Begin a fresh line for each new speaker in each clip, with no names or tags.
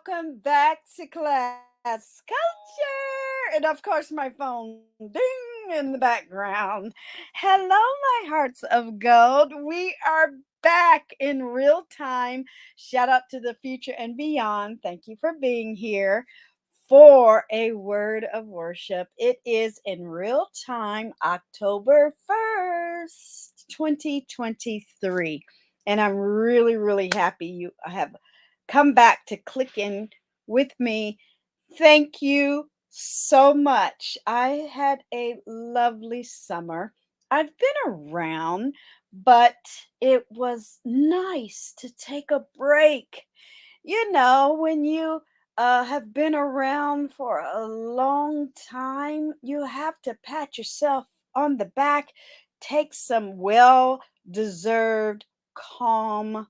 welcome back to Class Culture. And of course, my phone ding in the background. Hello, my hearts of gold. We are back in real time. Shout out to the future and beyond. Thank you for being here for a word of worship. It is in real time, October 1st, 2023. And I'm really, really happy you have come back to click in with me. Thank you so much. I had a lovely summer. I've been around, but it was nice to take a break. When you have been around for a long time, you have to pat yourself on the back, take some well deserved, calm,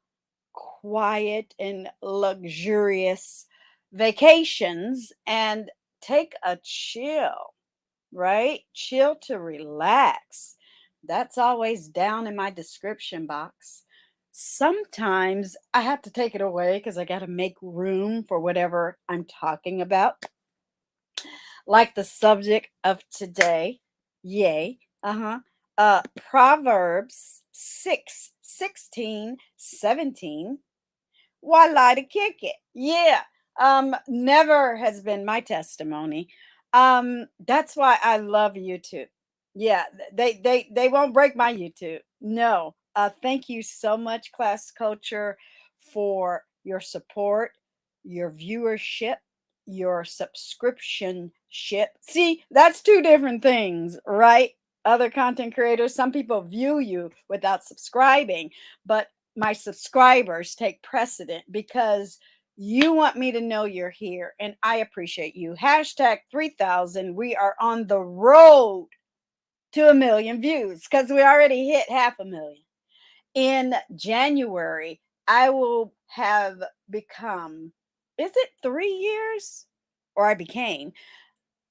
quiet and luxurious vacations and take a chill, right? Chill to relax. That's always down in my description box. Sometimes I have to take it away because I got to make room for whatever I'm talking about, like the subject of today. Yay. Uh-huh. Proverbs 6:16, 17. Why lie to kick it? Yeah. Never has been my testimony. That's why I love YouTube. Yeah, they won't break my YouTube. No. Thank you so much, Class Culture, for your support, your viewership, your subscription ship. See, that's two different things, right? Other content creators, some people view you without subscribing, but my subscribers take precedent because you want me to know you're here and I appreciate you. Hashtag 3000. We are on the road to 1 million views because we already hit 500,000. In January, I will have become, is it 3 years? Or I became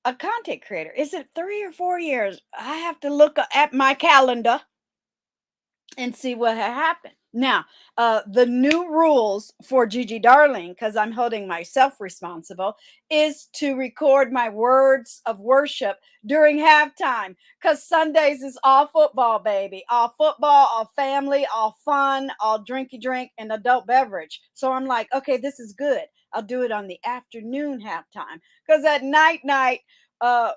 a content creator. Is it 3 or 4 years? I have to look at my calendar and see what had happened. Now, the new rules for Gigi Darling, because I'm holding myself responsible, is to record my words of worship during halftime. Because Sundays is all football, baby. All football, all family, all fun, all drinky drink, and adult beverage. So I'm like, okay, this is good. I'll do it on the afternoon halftime. Because at night,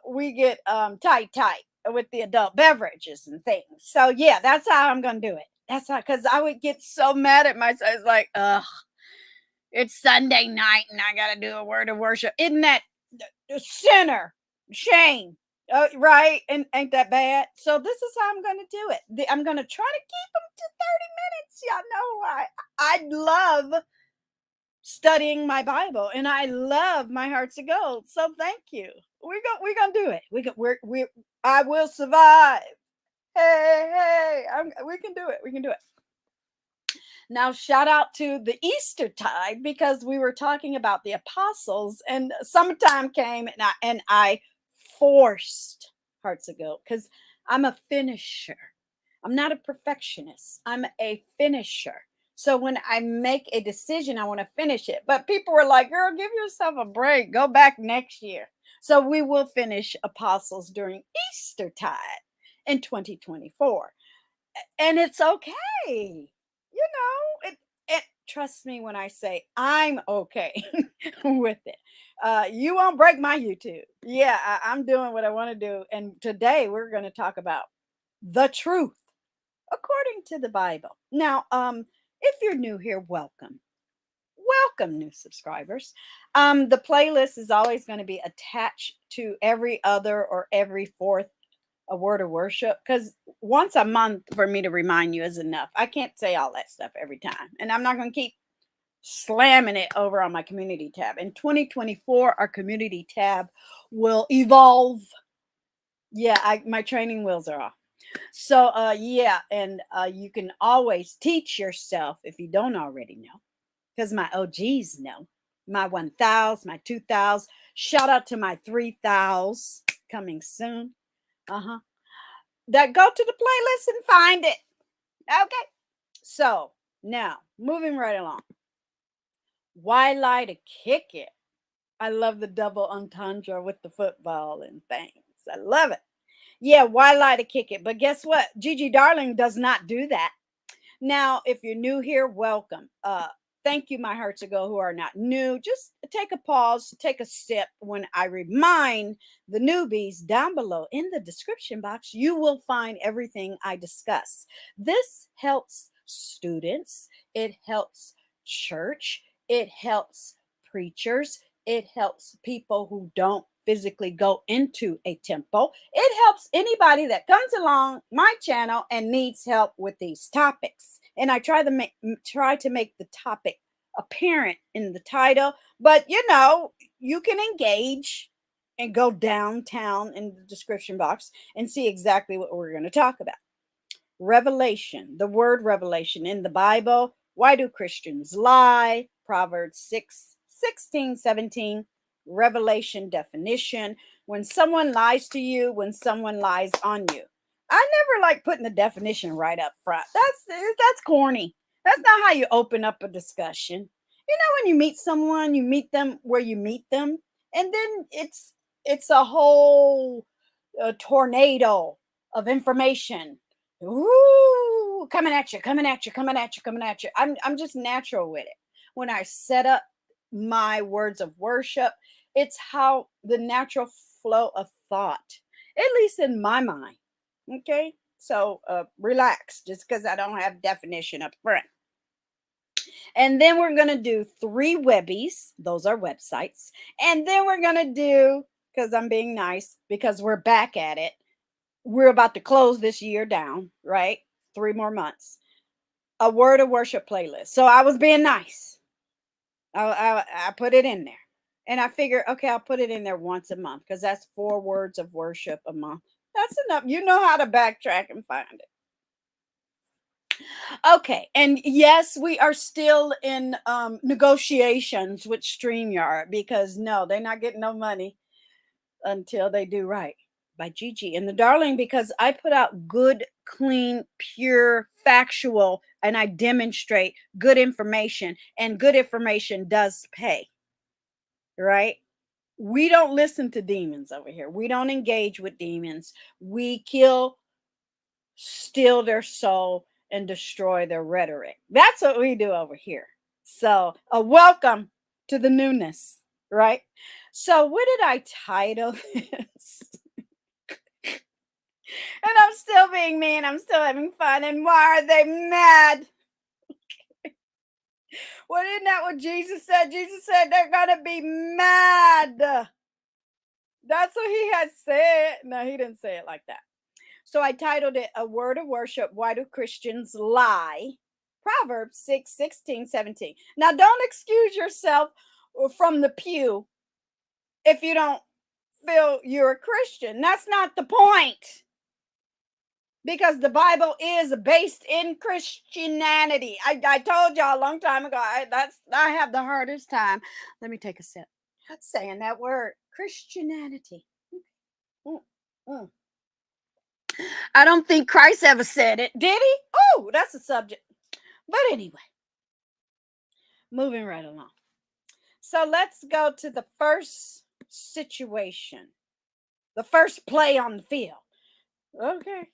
we get tight with the adult beverages and things. So yeah, that's how I'm gonna do it. That's how, because I would get so mad at myself. It's like, ugh, it's Sunday night and I gotta do a word of worship. Isn't that the sinner? Shame. Right? And ain't that bad? So this is how I'm gonna do it. I'm gonna try to keep them to 30 minutes. Y'all know I love studying my Bible and I love my hearts of gold. So thank you. We're gonna do it. We I will survive. Hey, we can do it. We can do it. Now, shout out to the Easter tide because we were talking about the apostles, and summertime came, and I forced hearts of gold because I'm a finisher. I'm not a perfectionist. I'm a finisher. So when I make a decision, I want to finish it. But people were like, "Girl, give yourself a break. Go back next year." So we will finish apostles during Easter tide in 2024, and it's okay. It trust me when I say I'm okay with it. You won't break my YouTube. Yeah, I'm doing what I want to do. And today we're going to talk about the truth according to the Bible. Now, if you're new here, welcome. Welcome, new subscribers. The playlist is always going to be attached to every other or every fourth a word of worship, because once a month for me to remind you is enough. I can't say all that stuff every time, and I'm not going to keep slamming it over on my community tab. In 2024, our community tab will evolve. Yeah, my training wheels are off. So yeah, and you can always teach yourself if you don't already know, because my OGs know. My 1000, my 2000. Shout out to my 3000 coming soon. Uh-huh. That go to the playlist and find it. Okay. So now moving right along. Why lie to kick it? I love the double entendre with the football and things. I love it. Yeah, why lie to kick it? But guess what? Gigi Darling does not do that. Now, if you're new here, welcome. Thank you, my hearts ago who are not new. Just take a pause, take a sip when I remind the newbies down below in the description box. You will find everything I discuss. This helps students, it helps church, it helps preachers, it helps people who don't physically go into a temple. It helps anybody that comes along my channel and needs help with these topics. And I try to make the topic apparent in the title, but you can engage and go downtown in the description box and see exactly what we're going to talk about. Revelation, the word revelation in the Bible. Why do Christians lie? Proverbs 6:16, 17. Revelation definition. When someone lies to you, when someone lies on you. I never like putting the definition right up front. That's corny. That's not how you open up a discussion. When you meet someone, you meet them where you meet them, and then it's a whole tornado of information. Ooh, coming at you, coming at you, coming at you, coming at you. I'm just natural with it. When I set up my words of worship, it's how the natural flow of thought, at least in my mind. Okay, so relax, just because I don't have definition up front. And then we're gonna do 3 Webbies. Those are websites. And then we're gonna do, because I'm being nice, because we're back at it, we're about to close this year down, right? 3 more months. A word of worship playlist. So I was being nice. I put it in there. And I figured, okay, I'll put it in there once a month because that's 4 words of worship a month. That's enough. You know how to backtrack and find it. Okay. And yes, we are still in negotiations with StreamYard because no, they're not getting no money until they do right by Gigi and the Darling, because I put out good, clean, pure, factual, and I demonstrate good information, and good information does pay, right? We don't listen to demons over here. We don't engage with demons. We kill, steal their soul, and destroy their rhetoric. That's what we do over here. So, a welcome to the newness, right? So, what did I title this? And I'm still being mean. I'm still having fun. And why are they mad? Well, isn't that what Jesus said? Jesus said they're going to be mad. That's what he has said. No, he didn't say it like that. So I titled it A Word of Worship. Why do Christians lie? Proverbs 6:16, 17. Now, don't excuse yourself from the pew if you don't feel you're a Christian. That's not the point. Because the Bible is based in Christianity. I told y'all a long time ago. I have the hardest time. Let me take a sip. Saying that word, Christianity. Mm, mm. I don't think Christ ever said it. Did he? Oh, that's a subject. But anyway, moving right along. So let's go to the first situation, the first play on the field. Okay.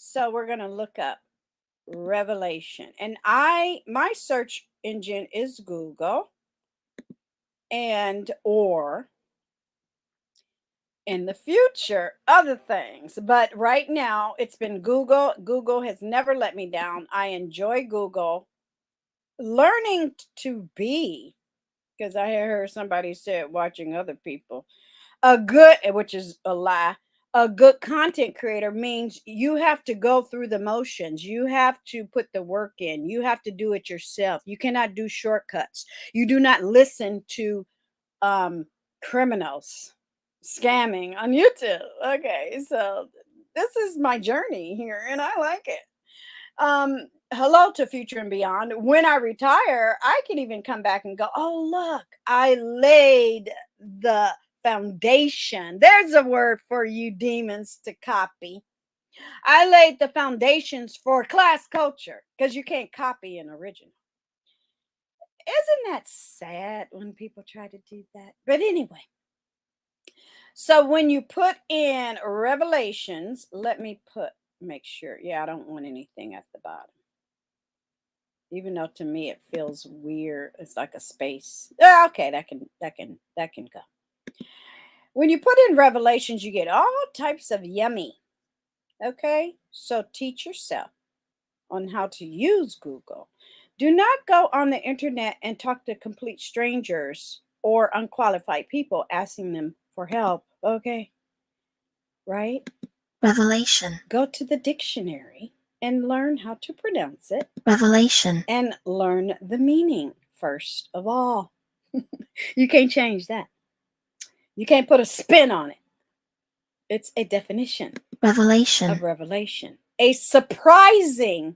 So we're going to look up Revelation. And my search engine is Google and or in the future other things, but right now it's been Google. Google has never let me down. I enjoy Google. Learning to be, because I heard somebody said watching other people, a good, which is a lie, a good content creator means you have to go through the motions. You have to put the work in. You have to do it yourself. You cannot do shortcuts. You do not listen to criminals scamming on YouTube. Okay, so this is my journey here and I like it. Hello to future and beyond. When I retire, I can even come back and go, oh, look, I laid the foundation. There's a word for you demons to copy. I laid the foundations for class culture because you can't copy an original. Isn't that sad when people try to do that? But anyway, so when you put in Revelations, let me make sure. Yeah, I don't want anything at the bottom. Even though to me it feels weird. It's like a space. Okay, that can go. When you put in Revelations, you get all types of yummy. Okay? So teach yourself on how to use Google. Do not go on the internet and talk to complete strangers or unqualified people asking them for help. Okay? Right?
Revelation.
Go to the dictionary and learn how to pronounce it.
Revelation.
And learn the meaning first of all. You can't change that. You can't put a spin on it. It's a definition
Revelation.
of revelation. A surprising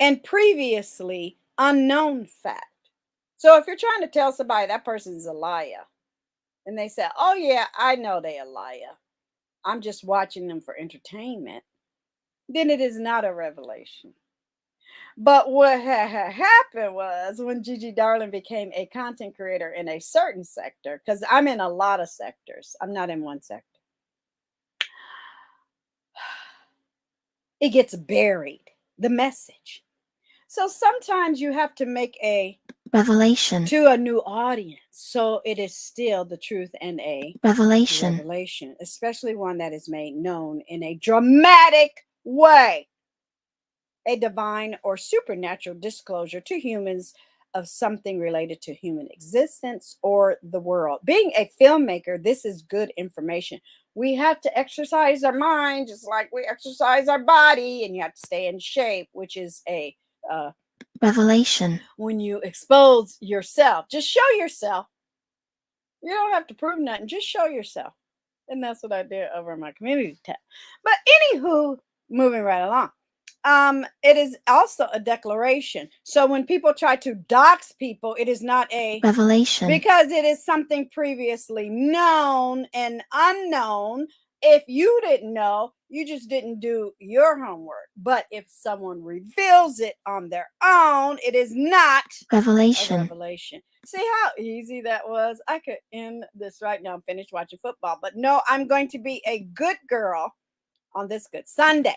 and previously unknown fact. So if you're trying to tell somebody that person's a liar, and they say, oh yeah, I know they're a liar, I'm just watching them for entertainment, then it is not a revelation. But what happened was when Gigi Darling became a content creator in a certain sector, because I'm in a lot of sectors, I'm not in one sector, it gets buried, the message. So sometimes you have to make a
revelation
to a new audience. So it is still the truth and a
revelation,
especially one that is made known in a dramatic way. A divine or supernatural disclosure to humans of something related to human existence or the world. Being a filmmaker, this is good information. We have to exercise our mind just like we exercise our body, and you have to stay in shape, which is a
revelation.
When you expose yourself, just show yourself. You don't have to prove nothing, just show yourself. And that's what I did over my community tab. But anywho, moving right along. It is also a declaration. So when people try to dox people, it is not a
revelation,
because it is something previously known and unknown. If you didn't know, you just didn't do your homework. But if someone reveals it on their own, it is not
revelation.
a revelation. See how easy that was? I could end this right now and finish watching football. But no, I'm going to be a good girl on this Good Sunday.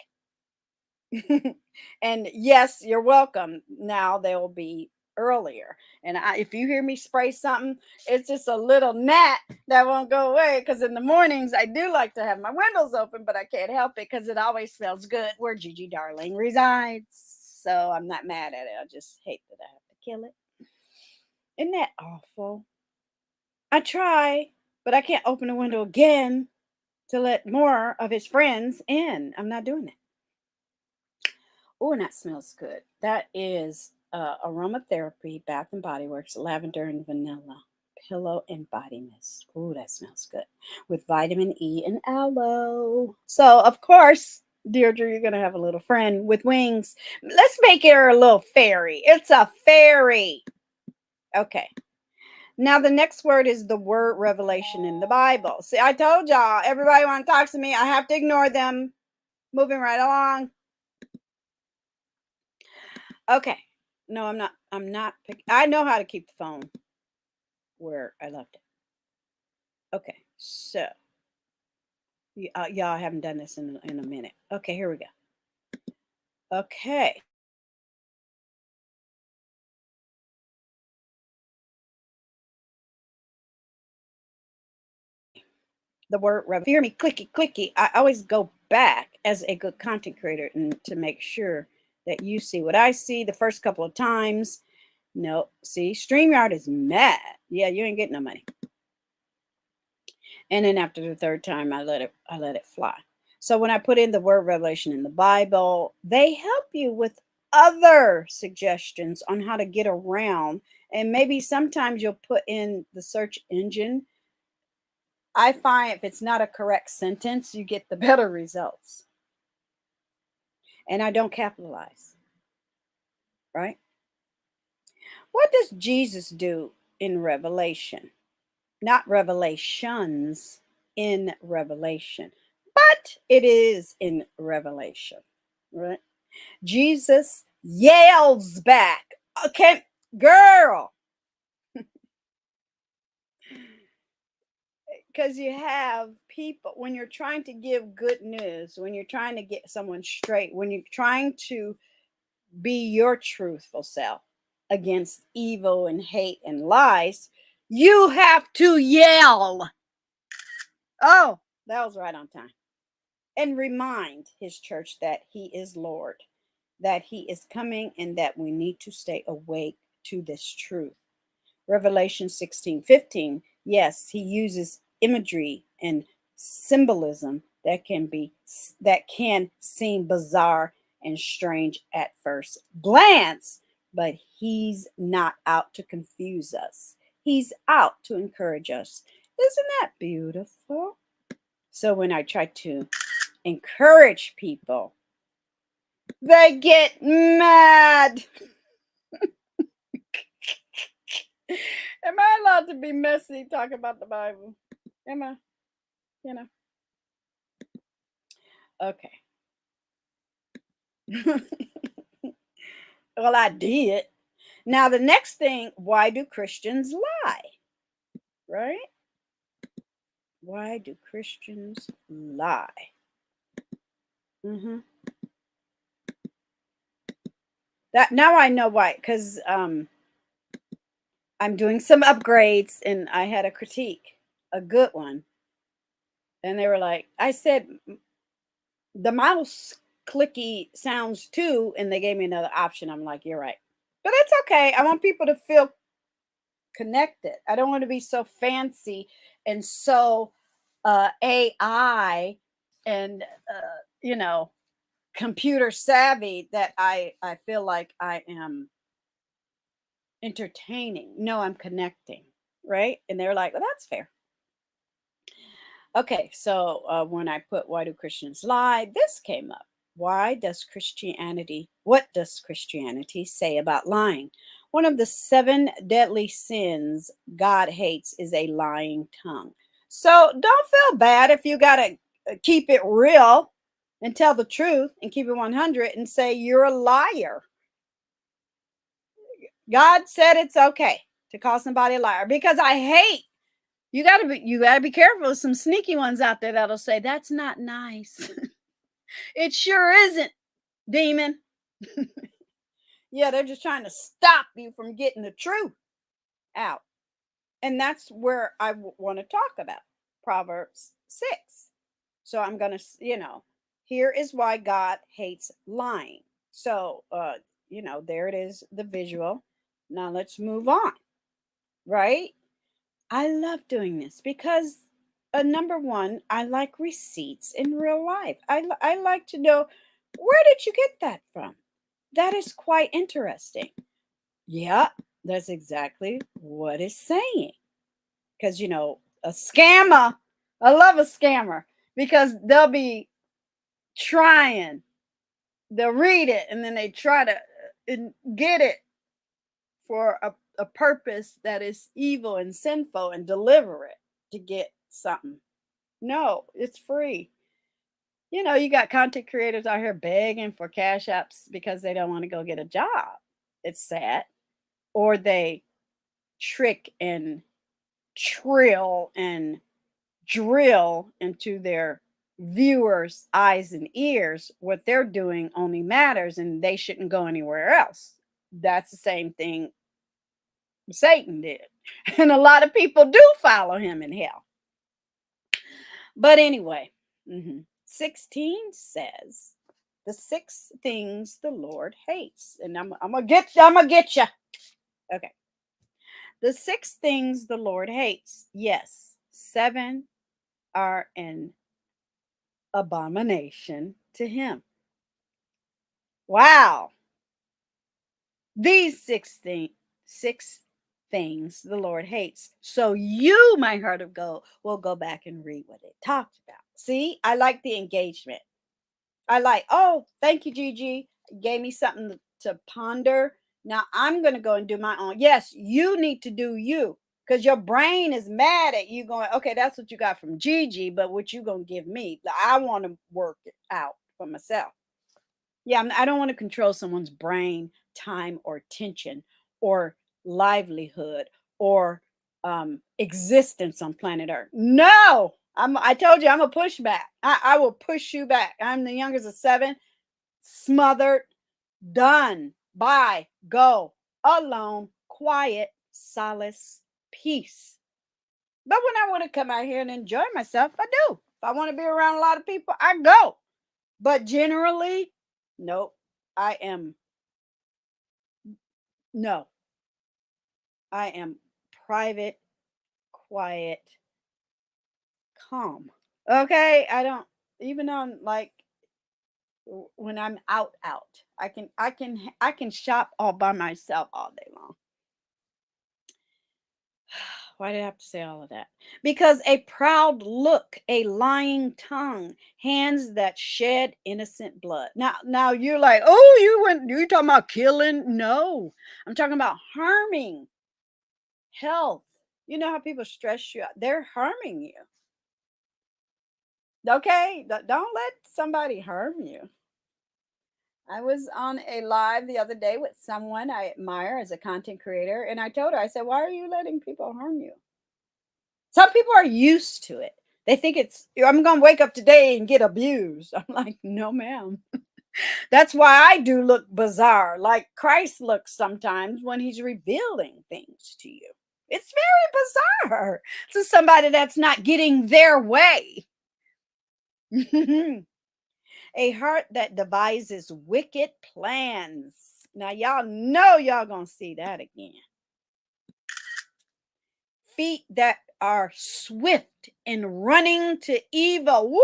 And yes, you're welcome. Now they will be earlier. And if you hear me spray something, it's just a little gnat that won't go away, because in the mornings I do like to have my windows open, but I can't help it because it always smells good where Gigi Darling resides. So I'm not mad at it. I just hate that I have to kill it. Isn't that awful? I try, but I can't open the window again to let more of his friends in. I'm not doing it. Oh, and that smells good. That is aromatherapy, Bath and Body Works, lavender and vanilla pillow and body mist. Oh, that smells good with vitamin E and aloe. So, of course, Deirdre, you're going to have a little friend with wings. Let's make her a little fairy. It's a fairy. Okay. Now, the next word is the word revelation in the Bible. See, I told y'all, everybody want to talk to me. I have to ignore them. Moving right along. Okay. No, I'm not. I know how to keep the phone where I left it. Okay. So, y'all haven't done this in a minute. Okay, here we go. Okay. The word hear me clicky. I always go back as a good content creator and to make sure that you see what I see the first couple of times. No, see, StreamYard is mad. Yeah, you ain't getting no money. And then after the third time, I let it fly. So when I put in the word revelation in the Bible, they help you with other suggestions on how to get around. And maybe sometimes you'll put in the search engine. I find if it's not a correct sentence, you get the better results. And I don't capitalize, right? What does Jesus do in Revelation? Not revelations, in Revelation, but it is in Revelation, right? Jesus yells back. Okay, Girl. Because you have people, when you're trying to give good news, when you're trying to get someone straight, when you're trying to be your truthful self against evil and hate and lies, you have to yell. Oh, that was right on time. And remind his church that he is Lord, that he is coming, and that we need to stay awake to this truth. Revelation 16:15. Yes, he uses imagery and symbolism that can seem bizarre and strange at first glance, but he's not out to confuse us. He's out to encourage us. Isn't that beautiful? So when I try to encourage people, they get mad. Am I allowed to be messy, talk about the Bible? Am I? You know? Okay. Well, I did. Now, the next thing, why do Christians lie? Right? Why do Christians lie? Mm-hmm. That now I know why, because I'm doing some upgrades and I had a critique, a good one. And they were like, I said, the mouse clicky sounds too, and they gave me another option. I'm like, you're right. But it's okay. I want people to feel connected. I don't want to be so fancy and so AI and computer savvy that I feel like I am entertaining. No, I'm connecting, right? And they're like, well, that's fair. Okay, so when I put why do Christians lie, this came up. What does Christianity say about lying? One of the 7 deadly sins God hates is a lying tongue. So don't feel bad if you got to keep it real and tell the truth and keep it 100 and say you're a liar. God said it's okay to call somebody a liar, because I hate, you gotta be careful. There's some sneaky ones out there that'll say that's not nice. It sure isn't, demon. Yeah, they're just trying to stop you from getting the truth out. And that's where I want to talk about Proverbs 6. So I'm going to, here is why God hates lying. So, there it is, the visual. Now let's move on, right? I love doing this because number one, I like receipts in real life. I like to know, where did you get that from? That is quite interesting. Yeah, that's exactly what it's saying. Because, a scammer, I love a scammer because they'll be trying, they'll read it and then they try to get it for a purpose that is evil and sinful and deliver it to get something. No, it's free. You got content creators out here begging for cash apps because they don't want to go get a job. It's sad. Or they trick and trill and drill into their viewers' eyes and ears what they're doing only matters and they shouldn't go anywhere else. That's the same thing Satan did. And a lot of people do follow him in hell. But anyway, 16 says the 6 things the Lord hates. And I'm gonna get you. Okay. The 6 things the Lord hates. Yes, 7 are an abomination to him. Wow. These 6 things the Lord hates. So you, my heart of gold, will go back and read what it talked about. See, I like the engagement. I like, oh, thank you, Gigi. Gave me something to ponder. Now I'm going to go and do my own. Yes, you need to do you, because your brain is mad at you going, okay, that's what you got from Gigi, but what you going to give me? I want to work it out for myself. Yeah, I don't want to control someone's brain, time, or attention, or livelihood or existence on planet Earth. No, I told you I'm a pushback. I will push you back. I'm the youngest of 7, smothered, done, bye, go, alone, quiet, solace, peace. But when I want to come out here and enjoy myself, I do. If I want to be around a lot of people, I go. But generally, nope. I am no. I am private, quiet, calm. Okay? I don't even on like when I'm out. I can shop all by myself all day long. Why did I have to say all of that? Because a proud look, a lying tongue, hands that shed innocent blood. Now you're like, oh, you talking about killing? No, I'm talking about harming health. You know how people stress you out? They're harming you. Okay, don't let somebody harm you. I was on a live the other day with someone I admire as a content creator, and I told her, I said, why are you letting people harm you? Some people are used to it. They think it's, I'm going to wake up today and get abused. I'm like, no, ma'am. That's why I do look bizarre, like Christ looks sometimes when he's revealing things to you. It's very bizarre to somebody that's not getting their way. A heart that devises wicked plans. Now, y'all know y'all going to see that again. Feet that are swift in running to evil. Woo!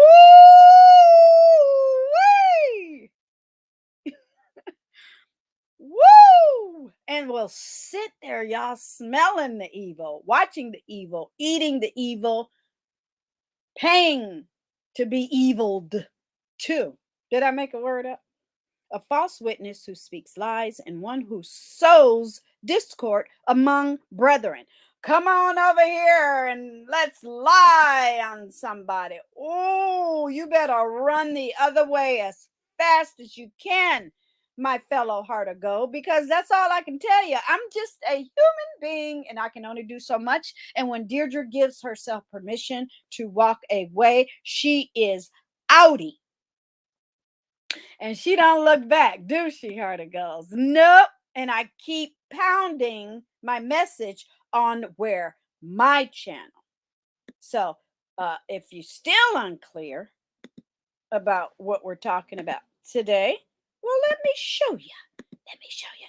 Woo! And will sit there, y'all, smelling the evil, watching the evil, eating the evil, paying to be eviled too. Did I make a word up? A false witness who speaks lies and one who sows discord among brethren. Come on over here and let's lie on somebody. Oh, you better run the other way as fast as you can, my fellow HUGz, because that's all I can tell you. I'm just a human being and I can only do so much. And when Deirdre gives herself permission to walk away, she is outie. And she don't look back, do she, HUGz? Nope. And I keep pounding my message on where my channel. So if you're still unclear about what we're talking about today, well, let me show you. Let me show you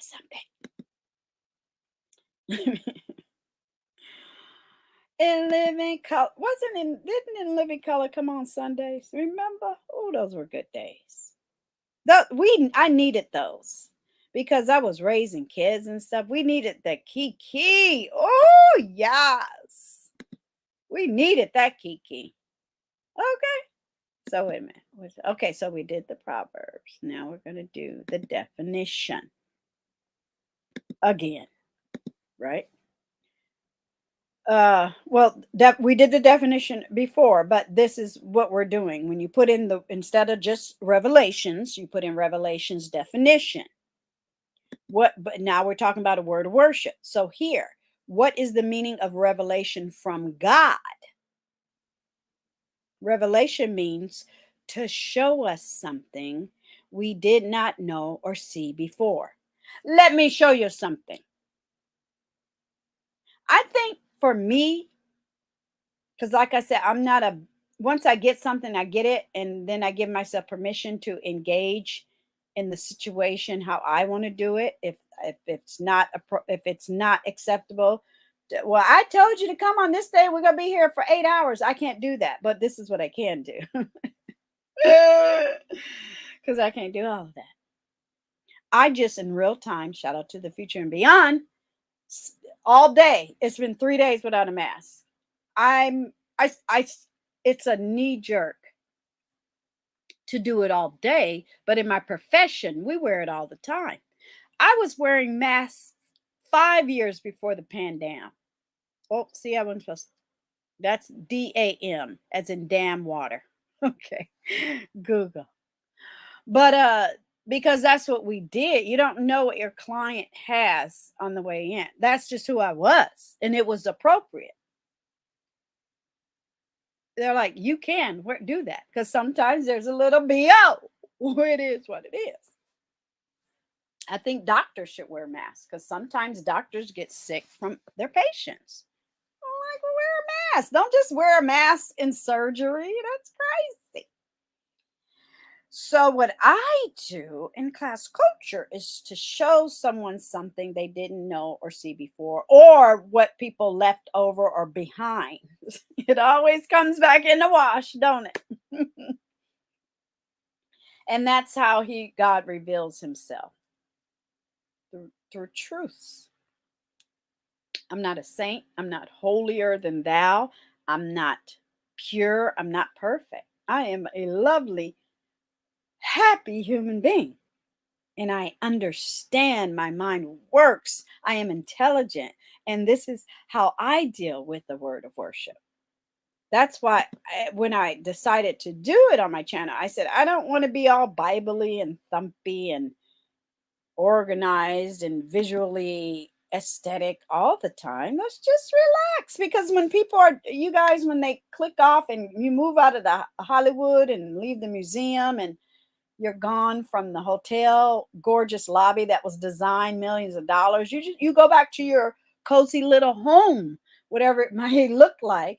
something. In Living Color, didn't In Living Color come on Sundays? Remember? Oh, those were good days. I needed those because I was raising kids and stuff. We needed the kiki. Oh yes, we needed that kiki. Okay, so wait a minute. Okay, so we did the Proverbs. Now we're gonna do the definition again, right? Well, we did the definition before, but this is what we're doing. When you put in instead of just Revelations, you put in Revelations definition. But now we're talking about a word of worship. So here, what is the meaning of revelation from God? Revelation means to show us something we did not know or see before. Let me show you something. I think for me, because like I said, once I get something, I get it, and then I give myself permission to engage in the situation how I want to do it. If it's not acceptable, well, I told you to come on this day. We're gonna be here for 8 hours. I can't do that, but this is what I can do because I can't do all of that. I just in real time, shout out to the future and beyond, all day. It's been 3 days without a mask. It's a knee jerk to do it all day, but in my profession, we wear it all the time. I was wearing masks 5 years before the pandemic. Oh, see, I wasn't supposed to. That's DAM, as in dam water. Okay, Google. But because that's what we did. You don't know what your client has on the way in. That's just who I was, and it was appropriate. They're like, you can do that, because sometimes there's a little BO. It is what it is. I think doctors should wear masks, because sometimes doctors get sick from their patients. I'm like, well, wear a mask. Don't just wear a mask in surgery. That's crazy. So, what I do in class culture is to show someone something they didn't know or see before, or what people left over or behind. It always comes back in the wash, don't it? And that's how God reveals himself through truths. I'm not a saint. I'm not holier than thou. I'm not pure. I'm not perfect. I am a lovely, happy human being. And I understand, my mind works. I am intelligent. And this is how I deal with the word of worship. That's why when I decided to do it on my channel, I said, I don't want to be all Bible-y and thumpy and organized and visually aesthetic all the time. Let's just relax, because when people are, you guys, when they click off and you move out of the Hollywood and leave the museum and you're gone from the hotel gorgeous lobby that was designed millions of dollars, you go back to your cozy little home, whatever it might look like,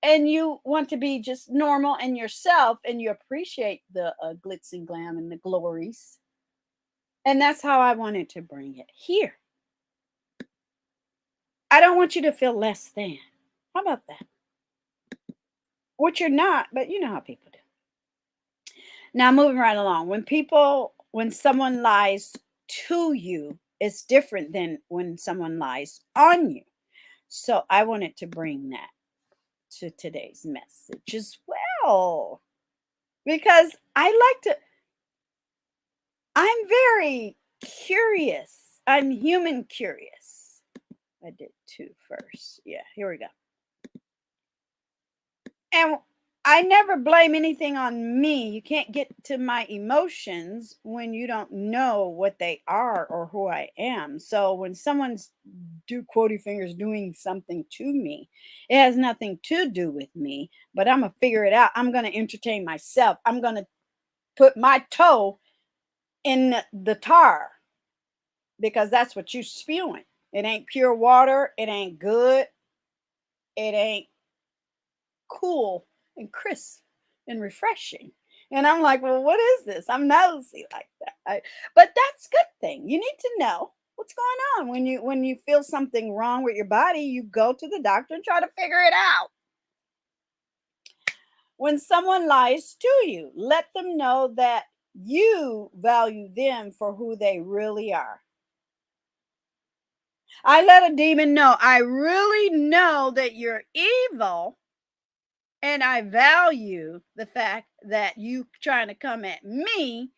and you want to be just normal and yourself, and you appreciate the glitz and glam and the glories. And that's how I wanted to bring it here. I don't want you to feel less than. How about that? Which you're not, but you know how people do. Now, moving right along. When someone lies to you, it's different than when someone lies on you. So I wanted to bring that to today's message as well, because I'm very curious. I'm human curious. I did two first. Yeah, here we go. And I never blame anything on me. You can't get to my emotions when you don't know what they are or who I am. So when someone's quotey fingers doing something to me, it has nothing to do with me, but I'm going to figure it out. I'm going to entertain myself. I'm going to put my toe in the tar, because that's what you're spewing. It ain't pure water. It ain't good. It ain't cool and crisp and refreshing. And I'm like, well, what is this? I'm nosy like that. But that's a good thing. You need to know what's going on. When you feel something wrong with your body, you go to the doctor and try to figure it out. When someone lies to you, let them know that you value them for who they really are. I let a demon know, I really know that you're evil, and I value the fact that you trying to come at me,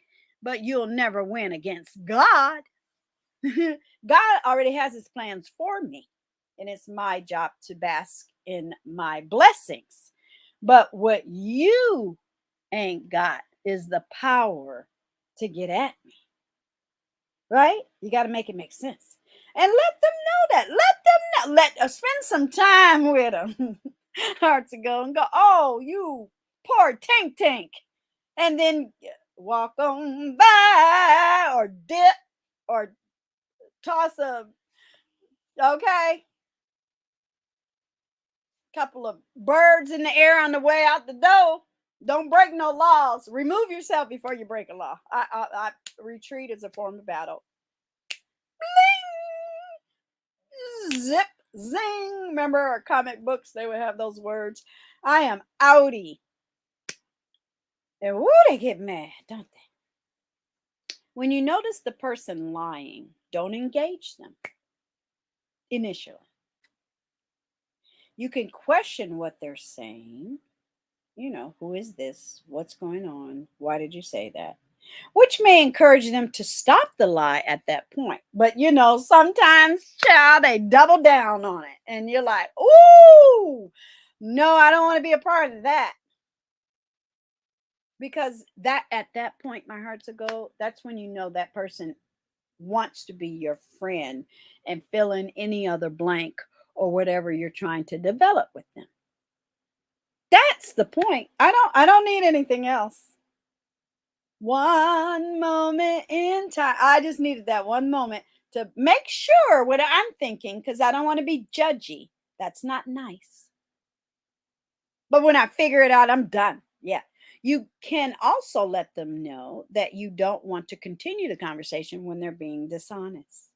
but you'll never win against God. God already has his plans for me, and it's my job to bask in my blessings. But what you ain't got is the power to get at me. Right? You got to make it make sense. And let them know that. Let them know. Spend some time with them. Hard to go and go, oh, you poor tank. And then walk on by, or dip, or toss a, okay, couple of birds in the air on the way out the door. Don't break no laws. Remove yourself before you break a law. Retreat is a form of battle. Bling! Zip, zing. Remember our comic books? They would have those words. I am outie. And woo, they get mad, don't they? When you notice the person lying, don't engage them initially. You can question what they're saying. You know, who is this? What's going on? Why did you say that? Which may encourage them to stop the lie at that point. But, you know, sometimes, child, they double down on it. And you're like, ooh, no, I don't want to be a part of that. because that at that point, my hearts ago, that's when you know that person wants to be your friend and fill in any other blank or whatever you're trying to develop with them. That's the point. I don't need anything else. One moment in time. I just needed that one moment to make sure what I'm thinking because I don't want to be judgy. That's not nice. But when I figure it out, I'm done. Yeah. You can also let them know that you don't want to continue the conversation when they're being dishonest.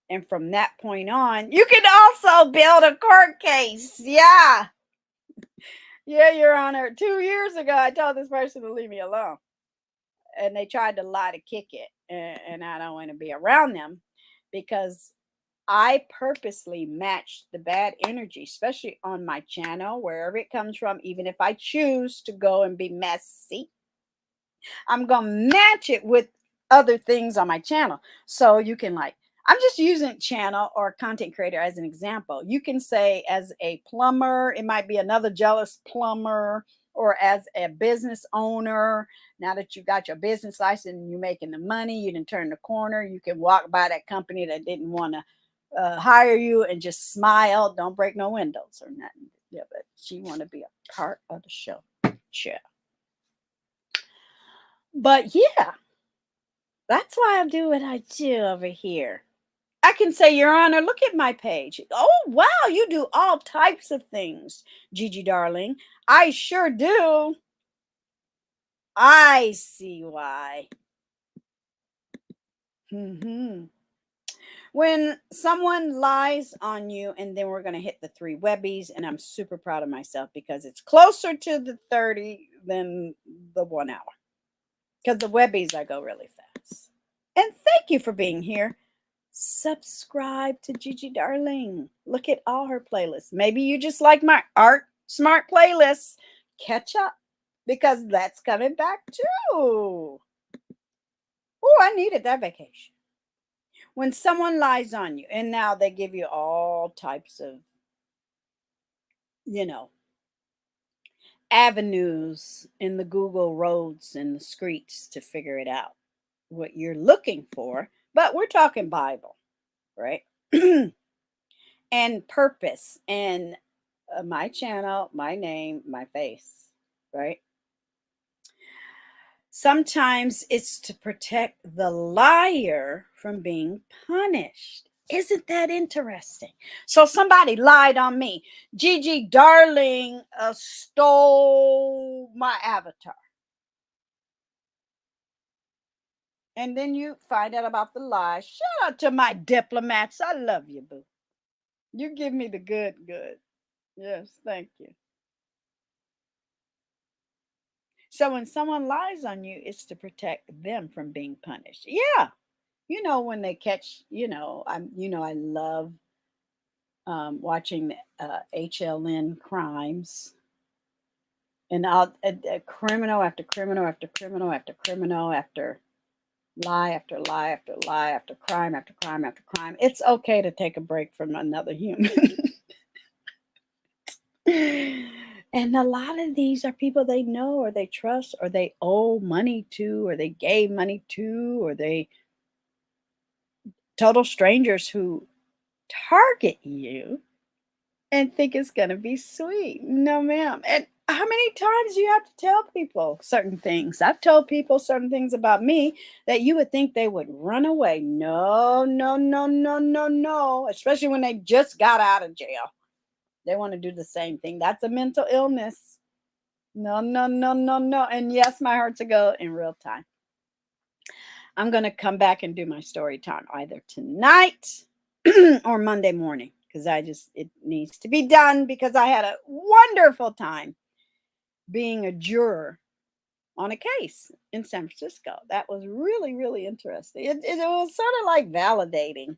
And from that point on, you can also build a court case. Yeah. Yeah, Your Honor. 2 years ago, I told this person to leave me alone. And they tried to lie to kick it. And I don't want to be around them because I purposely matched the bad energy, especially on my channel, wherever it comes from. Even if I choose to go and be messy, I'm going to match it with other things on my channel. So you can I'm just using channel or content creator as an example. You can say as a plumber, it might be another jealous plumber, or as a business owner. Now that you got your business license and you're making the money, you didn't turn the corner. You can walk by that company that didn't want to hire you and just smile. Don't break no windows or nothing. Yeah, but she want to be a part of the show. Sure. But yeah, that's why I do what I do over here. I can say, Your Honor, look at my page. Oh, wow, you do all types of things, Gigi darling. I sure do. I see why. Hmm. When someone lies on you, and then we're going to hit the 3 Webbies, and I'm super proud of myself because it's closer to the 30 than the 1 hour. Because the Webbies, I go really fast. And thank you for being here. Subscribe to Gigi Darling. Look at all her playlists. Maybe you just like my art smart playlists. Catch up because that's coming back too. Oh, I needed that vacation. When someone lies on you, and now they give you all types of, you know, avenues in the Google roads and the streets to figure it out, what you're looking for. But we're talking Bible, right? And purpose and my channel, my name, my face, right? Sometimes it's to protect the liar from being punished. Isn't that interesting? So somebody lied on me. Gigi Darling stole my avatar. And then you find out about the lie. Shout out to my diplomats. I love you, boo. You give me the good. Yes, thank you. So when someone lies on you, it's to protect them from being punished. Yeah. When they catch, I love watching HLN crimes, and criminal after criminal after criminal after criminal after lie after lie after lie after crime after crime after crime. It's okay to take a break from another human. And a lot of these are people they know or they trust or they owe money to or they gave money to or they total strangers who target you and think it's going to be sweet. No, ma'am. And how many times do you have to tell people certain things? I've told people certain things about me that you would think they would run away. No, no, no, no, no, no. Especially when they just got out of jail. They want to do the same thing. That's a mental illness. No, no, no, no, no. And yes, my heart's a go in real time. I'm going to come back and do my story time either tonight or Monday morning because it needs to be done because I had a wonderful time being a juror on a case in San Francisco. That was really, really interesting. It was sort of like validating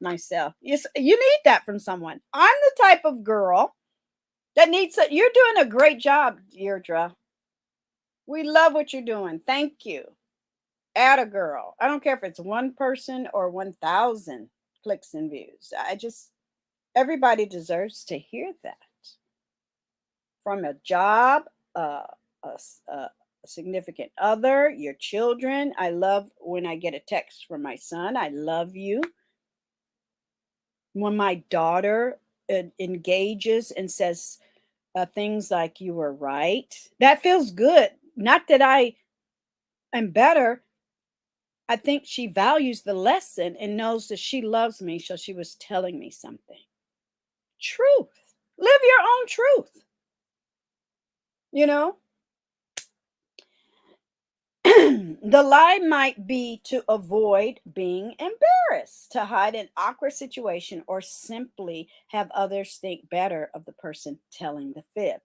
myself. Yes, you need that from someone. I'm the type of girl that needs it. You're doing a great job, Deirdre. We love what you're doing. Thank you. Add a girl. I don't care if it's one person or 1,000 clicks and views. Everybody deserves to hear that from a job, a significant other, your children. I love when I get a text from my son, I love you. When my daughter engages and says things like, you were right, that feels good. Not that I am better. I think she values the lesson and knows that she loves me, so she was telling me something. Truth. Live your own truth. You know, the lie might be to avoid being embarrassed, to hide an awkward situation, or simply have others think better of the person telling the fib.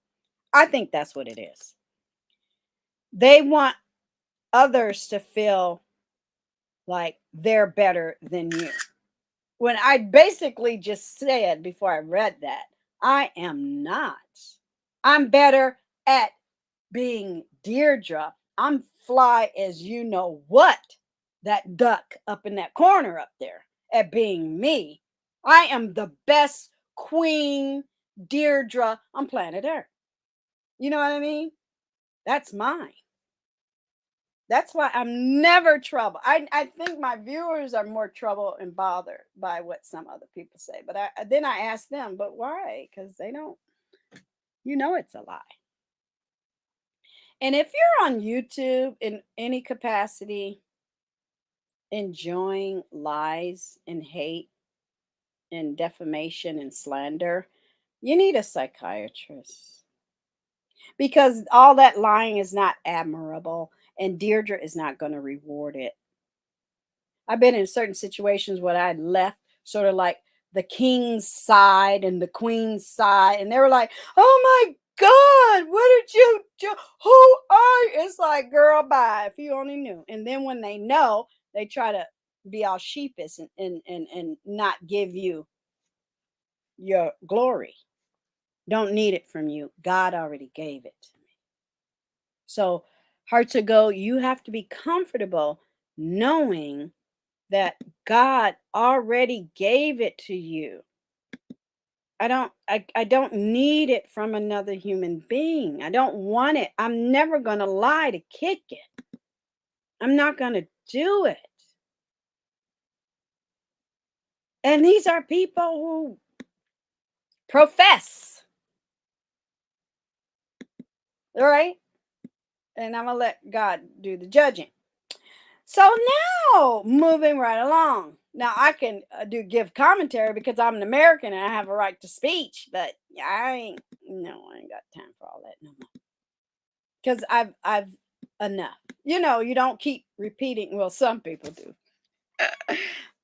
I think that's what it is. They want others to feel like they're better than you. When I basically just said before I read that, I am not. I'm better at being Deirdre. I'm fly as you know what, that duck up in that corner up there, at being me. I am the best Queen Deirdre on planet Earth. You know what I mean? That's mine. That's why I'm never trouble. I think my viewers are more trouble and bothered by what some other people say. But then I ask them, but why? Because they don't, it's a lie. And if you're on YouTube in any capacity, enjoying lies and hate and defamation and slander, you need a psychiatrist. Because all that lying is not admirable, and Deirdre is not going to reward it. I've been in certain situations where I left sort of like the king's side and the queen's side, and they were like, "Oh my God, what did you do? Who are you?" It's like, girl, bye. If you only knew. And then when they know, they try to be all sheepish and not give you your glory. Don't need it from you. God already gave it to me. So, HUGz, you have to be comfortable knowing that God already gave it to you. I don't need it from another human being. I don't want it. I'm never going to lie to kick it. I'm not going to do it. And these are people who profess. All right? And I'm going to let God do the judging. So now, moving right along. Now I can give commentary because I'm an American and I have a right to speech, but I ain't got time for all that no more. Because I've enough. You don't keep repeating. Well, some people do.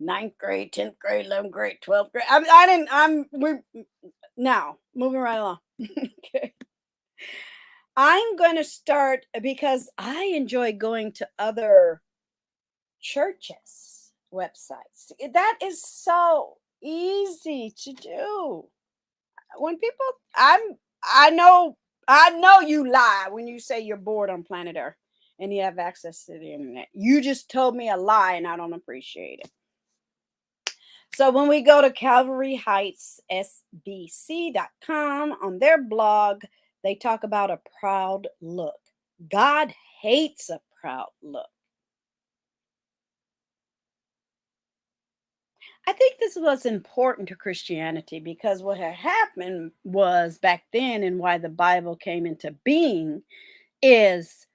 9th grade, 10th grade, 11th grade, 12th grade. Now moving right along. Okay. I'm going to start because I enjoy going to other churches websites. That is so easy to do. When people I know you lie when you say you're bored on planet Earth and you have access to the internet. You just told me a lie and I don't appreciate it. So when we go to Calvary Heights SBC.com, on their blog, they talk about a proud look. God hates a proud look. I think this was important to Christianity because what had happened was back then, and why the Bible came into being, is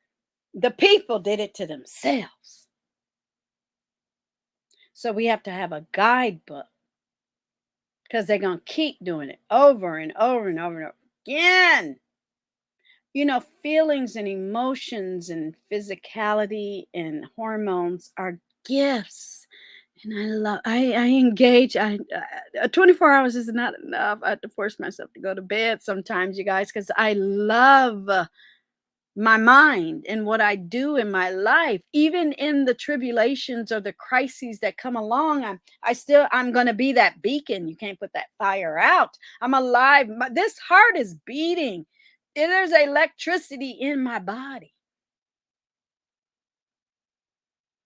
the people did it to themselves. So we have to have a guidebook because they're going to keep doing it over and over and over and over again. Feelings and emotions and physicality and hormones are gifts. And I engage. 24 hours is not enough. I have to force myself to go to bed sometimes, you guys, because I love my mind and what I do in my life. Even in the tribulations or the crises that come along, I'm going to be that beacon. You can't put that fire out. I'm alive. This heart is beating. There's electricity in my body.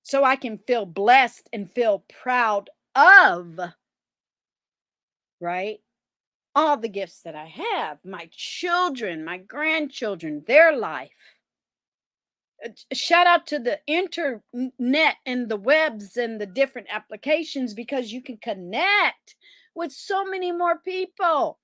So I can feel blessed and feel proud of, right, all the gifts that I have, my children, my grandchildren, their life. shout out to the internet and the webs and the different applications, because you can connect with so many more people.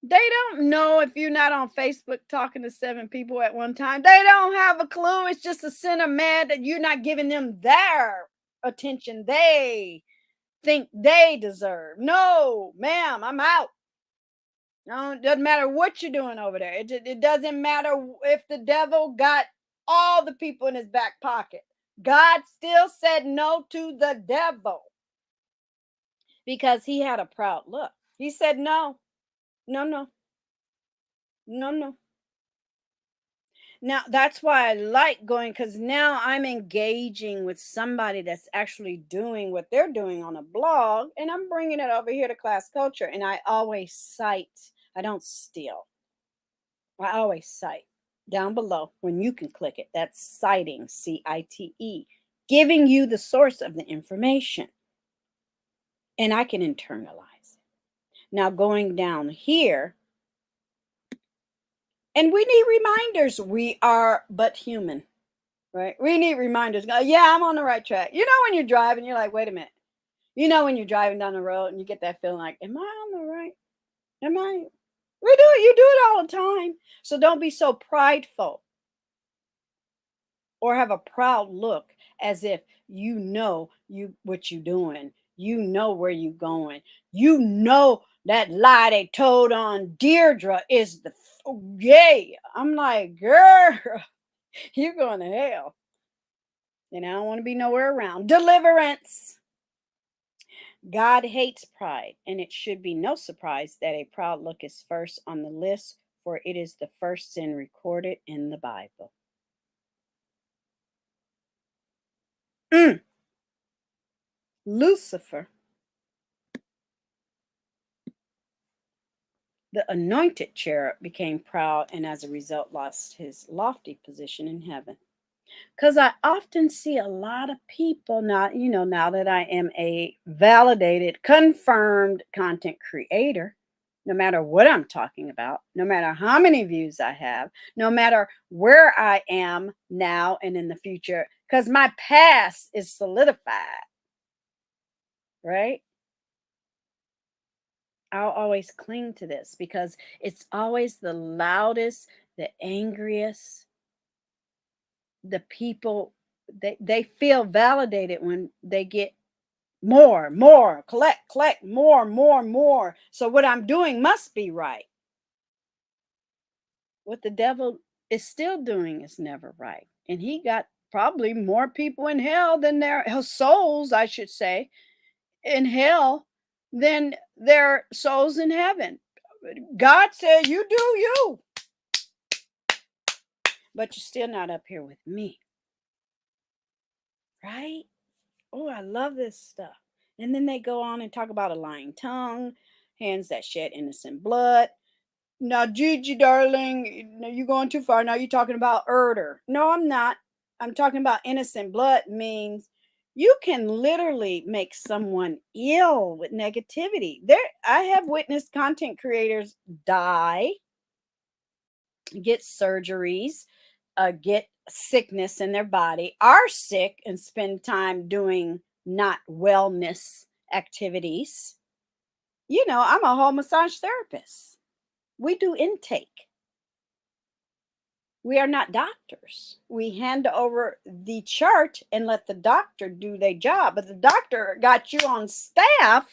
They don't know if you're not on Facebook talking to 7 people at one time. They don't have a clue. It's just a sentiment that you're not giving them their attention they think they deserve. No, ma'am, I'm out. No, it doesn't matter what you're doing over there. It doesn't matter if the devil got all the people in his back pocket. God still said no to the devil because he had a proud look. He said, no, no, no, no, no. Now, that's why I like going, because now I'm engaging with somebody that's actually doing what they're doing on a blog, and I'm bringing it over here to Class Culture. And I always cite, I don't steal. I always cite down below when you can click it. That's citing, CITE, giving you the source of the information. And I can internalize it. Now, going down here, and we need reminders. We are but human, right? We need reminders. Yeah, I'm on the right track. You know, when you're driving, you're like, wait a minute. You know, when you're driving down the road and you get that feeling like, am I on the right? Am I? We do it. You do it all the time. So don't be so prideful or have a proud look as if you know what you're doing. You know where you're going. You know that lie they told on Deirdre is the yay. I'm like, girl, you're going to hell. And I don't want to be nowhere around. Deliverance. God hates pride, and it should be no surprise that a proud look is first on the list, for it is the first sin recorded in the Bible. Lucifer, the anointed cherub, became proud and as a result lost his lofty position in heaven. Because I often see a lot of people now, now that I am a validated, confirmed content creator, no matter what I'm talking about, no matter how many views I have, no matter where I am now and in the future, because my past is solidified, right? I'll always cling to this because it's always the loudest, the angriest, the people, they feel validated when they get more, collect, more. So what I'm doing must be right. What the devil is still doing is never right. And he got probably more people in hell than their souls, I should say, in hell than their souls in heaven. God said, you do you, but you're still not up here with me. Right? Oh, I love this stuff. And then they go on and talk about a lying tongue, hands that shed innocent blood. Now, Gigi, darling, you're going too far. Now you're talking about murder. No, I'm not. I'm talking about innocent blood means you can literally make someone ill with negativity. I have witnessed content creators die, get surgeries, get sickness in their body, are sick, and spend time doing not wellness activities. I'm a whole massage therapist. We do intake. We are not doctors. We hand over the chart and let the doctor do their job. But the doctor got you on staff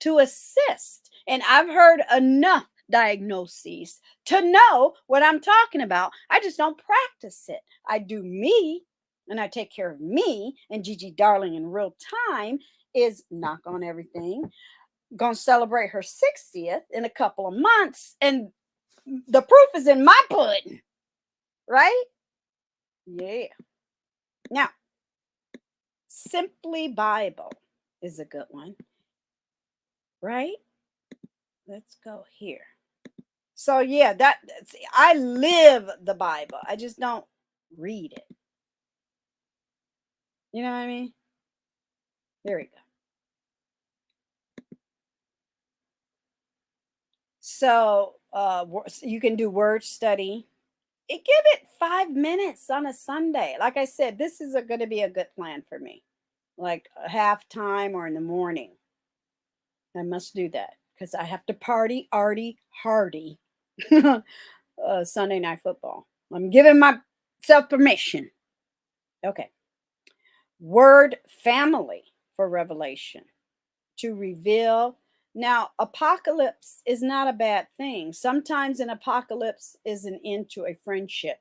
to assist. And I've heard enough diagnoses to know what I'm talking about. I just don't practice it. I do me and I take care of me. And Gigi Darling in real time is knock on everything. Gonna celebrate her 60th in a couple of months. And the proof is in my pudding. Right? Yeah. Now, Simply Bible is a good one, right? Let's go here. So yeah, I live the Bible. I just don't read it. You know what I mean? There we go. So you can do word study. Give it 5 minutes on a Sunday. Like I said, this is going to be a good plan for me. Like a half time or in the morning. I must do that because I have to party, arty, hardy Sunday night football. I'm giving myself permission. Okay. Word family for Revelation to reveal. Now, apocalypse is not a bad thing. Sometimes an apocalypse is an end to a friendship,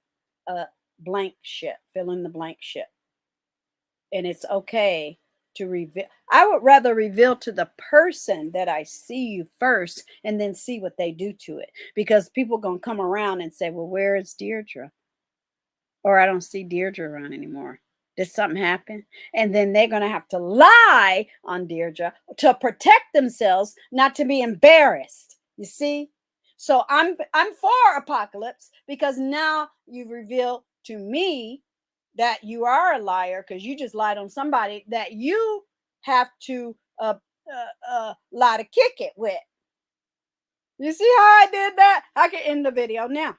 a blank ship, fill in the blank ship. And it's okay to reveal. I would rather reveal to the person that I see you first and then see what they do to it. Because people going to come around and say, well, where is Deirdre? Or I don't see Deirdre around anymore. Did something happen? And then they're going to have to lie on Deirdre to protect themselves, not to be embarrassed. You see? So I'm for apocalypse because now you've revealed to me that you are a liar because you just lied on somebody that you have to lie to kick it with. You see how I did that? I can end the video now.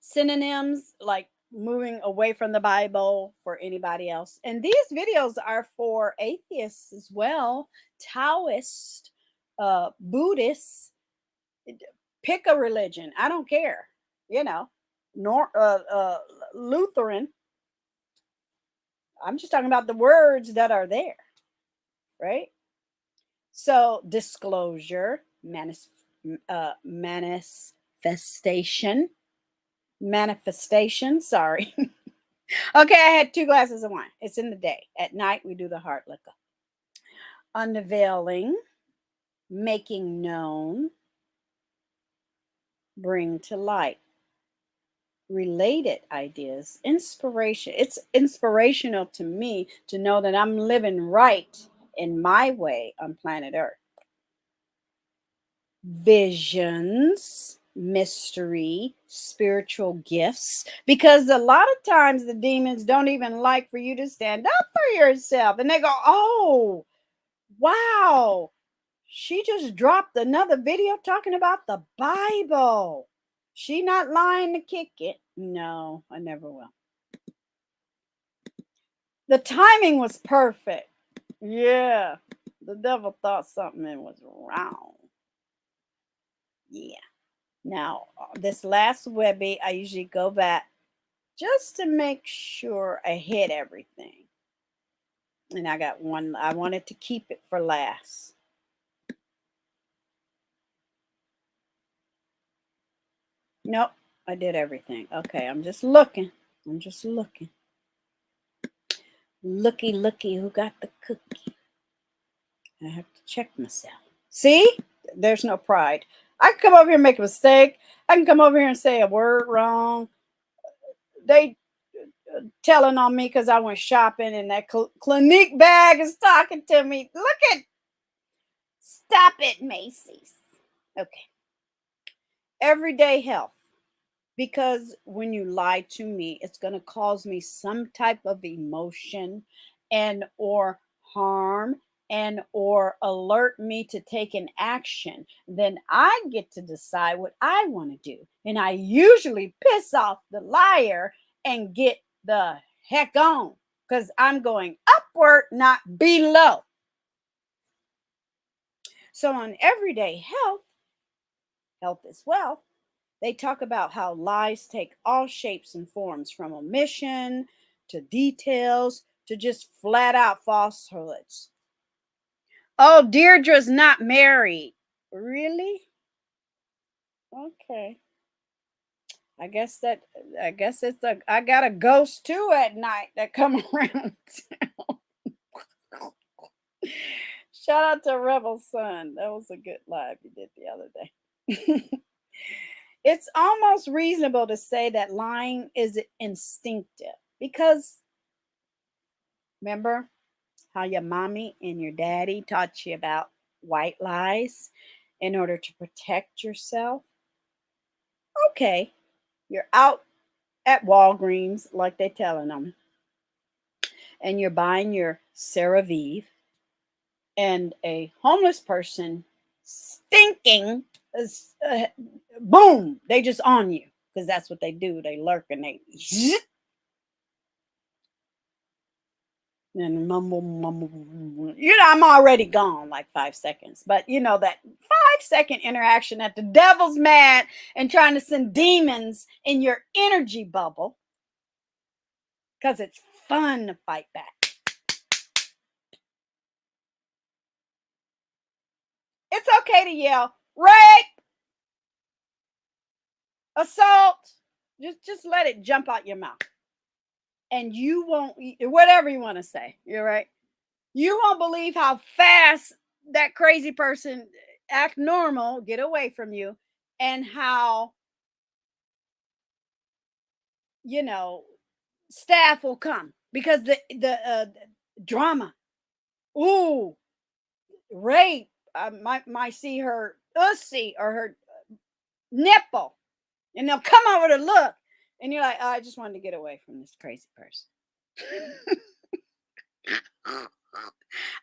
Synonyms like moving away from the Bible for anybody else. And these videos are for atheists as well, Taoists, Buddhists. Pick a religion. I don't care. You know, Lutheran. I'm just talking about the words that are there, right? So disclosure, manifestation. Sorry. Okay, I had 2 glasses of wine. It's in the day. At night, we do the hard liquor. Unveiling, making known, bring to light. Related ideas, inspiration. It's inspirational to me to know that I'm living right in my way on planet Earth. Visions, mystery, spiritual gifts, because a lot of times the demons don't even like for you to stand up for yourself, and they go, oh wow, she just dropped another video talking about the Bible. She not lying to kick it. No, I never will. The timing was perfect. Yeah, the devil thought something was wrong. Yeah. Now, this last Webby, I usually go back just to make sure I hit everything. And I got one, I wanted to keep it for last. Nope, I did everything. Okay, I'm just looking. Looky, who got the cookie? I have to check myself. See? There's no pride. I can come over here and make a mistake. I can come over here and say a word wrong. They telling on me because I went shopping and that Clinique bag is talking to me. Look at, stop it, Macy's. Okay. Everyday health. Because when you lie to me, it's going to cause me some type of emotion and or harm and or alert me to take an action. Then I get to decide what I want to do. And I usually piss off the liar and get the heck on because I'm going upward, not below. So on everyday health is wealth, they talk about how lies take all shapes and forms, from omission to details to just flat out falsehoods. Oh, Deirdre's not married. Really? Okay. I guess it's I got a ghost too at night that come around. Shout out to Rebel Son. That was a good live you did the other day. It's almost reasonable to say that lying is instinctive because remember how your mommy and your daddy taught you about white lies in order to protect yourself? Okay, you're out at Walgreens like they telling them, and you're buying your CeraVe, and a homeless person stinking is boom, they just on you. because that's what they do. They lurk and they and mumble, mumble. I'm already gone like 5 seconds. But that 5-second interaction that the devil's mad and trying to send demons in your energy bubble because it's fun to fight back. It's okay to yell, rape, assault. Just let it jump out your mouth. And you won't, whatever you want to say, you're right. You won't believe how fast that crazy person act normal, get away from you, and how, staff will come because the drama. Ooh, rape. Might see her ussy or her nipple, and they'll come over to look, and you're like, oh, I just wanted to get away from this crazy person.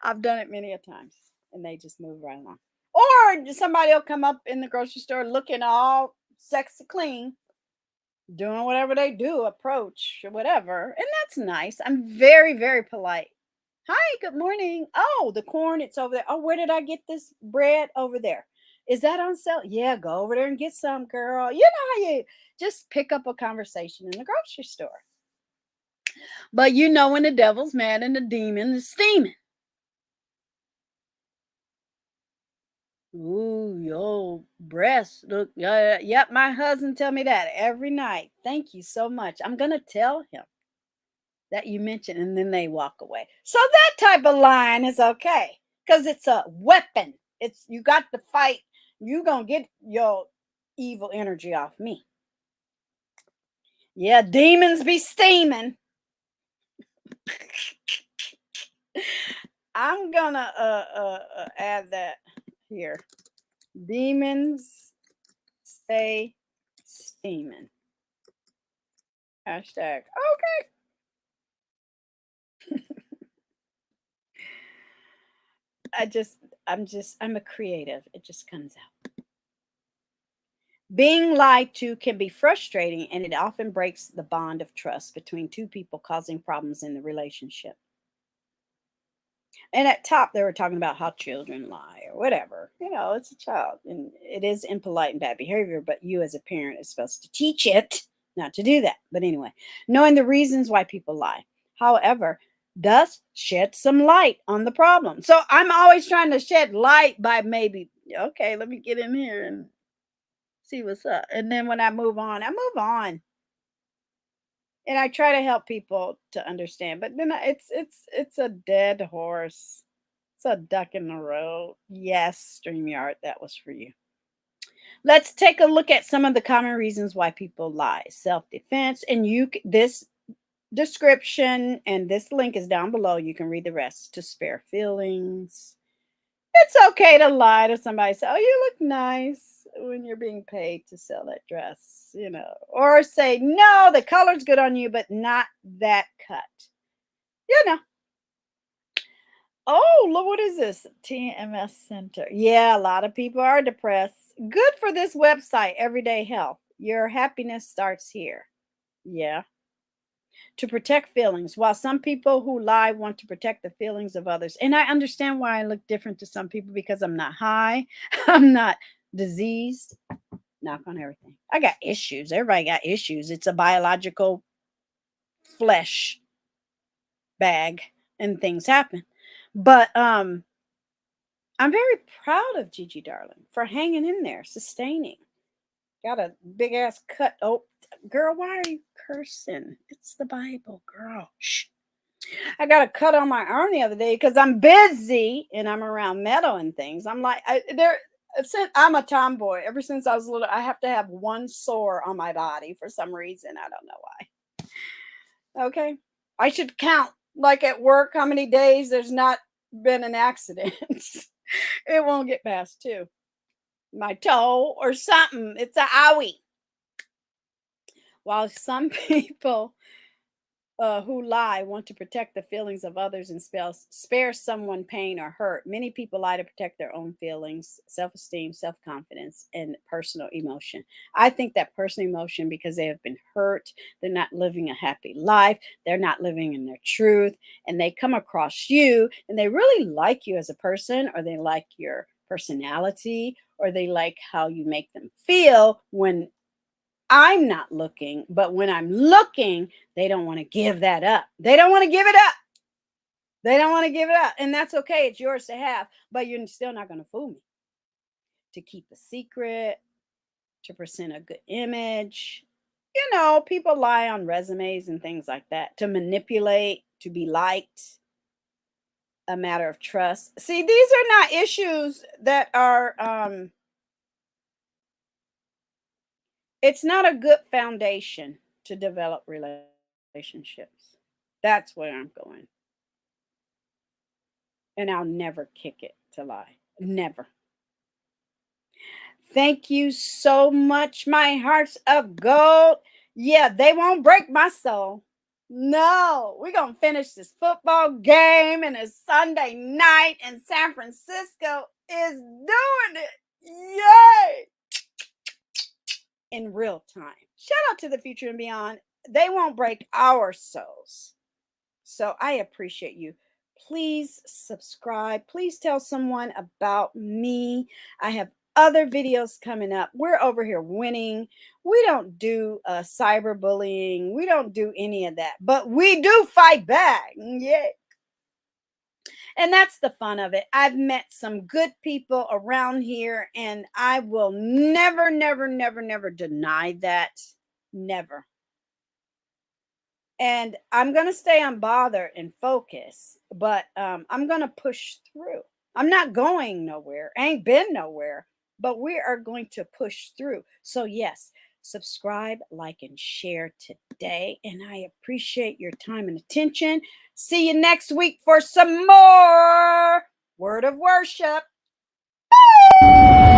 I've done it many a times, and they just move right along. Or somebody will come up in the grocery store looking all sexy clean, doing whatever they do, approach or whatever, and that's nice. I'm very, very polite. Hi, good morning. Oh, the corn, it's over there. Oh, where did I get this bread? Over there. Is that on sale? Yeah, go over there and get some, girl. You know how you just pick up a conversation in the grocery store. But when the devil's mad and the demon is steaming. Ooh, your breasts look. Yep, my husband tell me that every night. Thank you so much. I'm gonna tell him that you mentioned, and then they walk away. So that type of line is okay because it's a weapon. It's you got to fight. You gonna get your evil energy off me. Yeah, demons be steaming. I'm gonna add that here. Demons stay steaming. Hashtag okay. I'm a creative. It just comes out. Being lied to can be frustrating, and it often breaks the bond of trust between two people, causing problems in the relationship. And at top, they were talking about how children lie or whatever. It's a child, and it is impolite and bad behavior, but you as a parent is supposed to teach it not to do that. But anyway, knowing the reasons why people lie, however, does shed some light on the problem. So I'm always trying to shed light by maybe, okay, let me get in here and see what's up. And then when I move on. And I try to help people to understand, but then it's a dead horse. It's a duck in the road. Yes, StreamYard, that was for you. Let's take a look at some of the common reasons why people lie. Self-defense, and this description and this link is down below. You can read the rest. To spare feelings. It's okay to lie to somebody. Say, oh, you look nice when you're being paid to sell that dress, or say, no, the color's good on you, but not that cut. Oh, look, what is this? TMS Center. Yeah, a lot of people are depressed. Good for this website, Everyday Health. Your happiness starts here. Yeah. To protect feelings. While some people who lie want to protect the feelings of others, and I understand why I look different to some people because I'm not high, I'm not diseased. Knock on everything. I got issues. Everybody got issues. It's a biological flesh bag, and things happen. But I'm very proud of Gigi Darling for hanging in there, sustaining. Got a big ass cut. Oh, girl, why are you cursing? It's the Bible, girl. Shh. I got a cut on my arm the other day because I'm busy and I'm around metal and things. I'm like, I'm a tomboy. Ever since I was little, I have to have one sore on my body for some reason. I don't know why. Okay. I should count, like at work, how many days there's not been an accident. It won't get past 2. My toe or something. It's a owie. While some people who lie want to protect the feelings of others and spare someone pain or hurt. Many people lie to protect their own feelings, self esteem, self confidence, and personal emotion. I think that personal emotion, because they have been hurt, they're not living a happy life, they're not living in their truth, and they come across you and they really like you as a person, or they like your personality, or they like how you make them feel when I'm not looking, but when I'm looking, they don't want to give that up. They don't want to give it up. They don't want to give it up. And that's okay. It's yours to have, but you're still not going to fool me. To keep a secret, to present a good image. You know, people lie on resumes and things like that. To manipulate, to be liked, a matter of trust. See, these are not issues that are it's not a good foundation to develop relationships. That's where I'm going. And I'll never kick it to lie. Never. Thank you so much, my hearts of gold. Yeah, they won't break my soul. No, we're going to finish this football game, and a Sunday night, and San Francisco is doing it. Yay! In real time. Shout out to the future and beyond. They won't break our souls. So I appreciate you. Please subscribe. Please tell someone about me. I have other videos coming up. We're over here winning. We don't do cyberbullying. We don't do any of that, but we do fight back. Yeah. And that's the fun of it. I've met some good people around here, and I will never, never, never, never deny that. Never. And I'm going to stay unbothered and focus, but I'm going to push through. I'm not going nowhere. I ain't been nowhere, but we are going to push through. So, yes, subscribe, like, and share today. And I appreciate your time and attention. See you next week for some more Word of Worship. Bye.